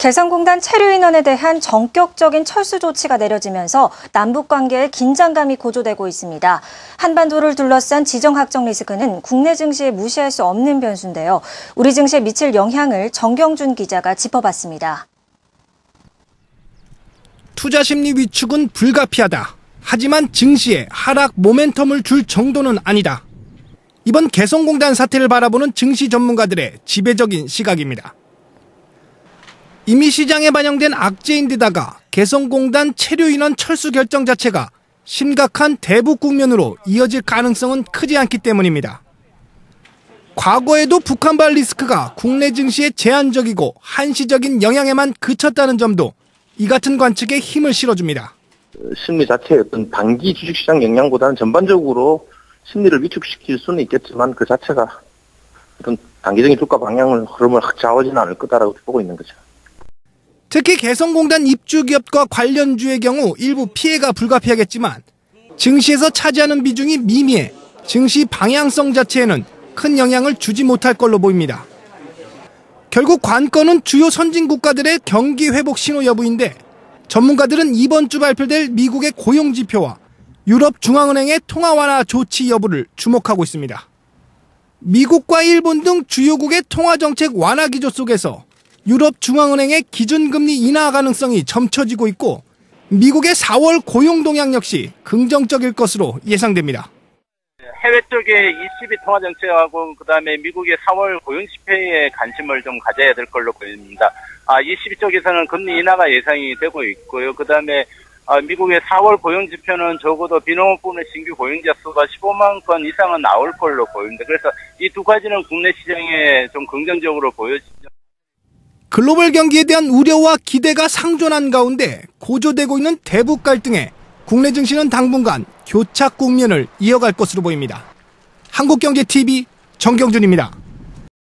개성공단 체류인원에 대한 전격적인 철수 조치가 내려지면서 남북 관계에 긴장감이 고조되고 있습니다. 한반도를 둘러싼 지정학적 리스크는 국내 증시에 무시할 수 없는 변수인데요. 우리 증시에 미칠 영향을 정경준 기자가 짚어봤습니다. 투자 심리 위축은 불가피하다. 하지만 증시에 하락 모멘텀을 줄 정도는 아니다. 이번 개성공단 사태를 바라보는 증시 전문가들의 지배적인 시각입니다. 이미 시장에 반영된 악재인데다가 개성공단 체류인원 철수 결정 자체가 심각한 대북 국면으로 이어질 가능성은 크지 않기 때문입니다. 과거에도 북한발 리스크가 국내 증시에 제한적이고 한시적인 영향에만 그쳤다는 점도 이 같은 관측에 힘을 실어줍니다. 심리 자체의 어떤 단기 주식시장 영향보다는 전반적으로 심리를 위축시킬 수는 있겠지만 그 자체가 어떤 단기적인 주가 방향을 흐름을 확 좌우하지는 않을 거다라고 보고 있는 거죠. 특히 개성공단 입주기업과 관련주의 경우 일부 피해가 불가피하겠지만 증시에서 차지하는 비중이 미미해 증시 방향성 자체에는 큰 영향을 주지 못할 걸로 보입니다. 결국 관건은 주요 선진국가들의 경기 회복 신호 여부인데 전문가들은 이번 주 발표될 미국의 고용지표와 유럽중앙은행의 통화 완화 조치 여부를 주목하고 있습니다. 미국과 일본 등 주요국의 통화정책 완화 기조 속에서 유럽중앙은행의 기준금리 인하 가능성이 점쳐지고 있고 미국의 4월 고용 동향 역시 긍정적일 것으로 예상됩니다. 해외 쪽의 ECB 통화 정책하고 그다음에 미국의 4월 고용 지표에 관심을 좀 가져야 될 걸로 보입니다. ECB 쪽에서는 금리 인하가 예상이 되고 있고요. 그다음에 미국의 4월 고용 지표는 적어도 비농업 부문의 신규 고용자 수가 15만 건 이상은 나올 걸로 보입니다. 그래서 이 두 가지는 국내 시장에 좀 긍정적으로 보여지죠. 글로벌 경기에 대한 우려와 기대가 상존한 가운데 고조되고 있는 대북 갈등에 국내 증시는 당분간 교착 국면을 이어갈 것으로 보입니다. 한국경제TV 정경준입니다.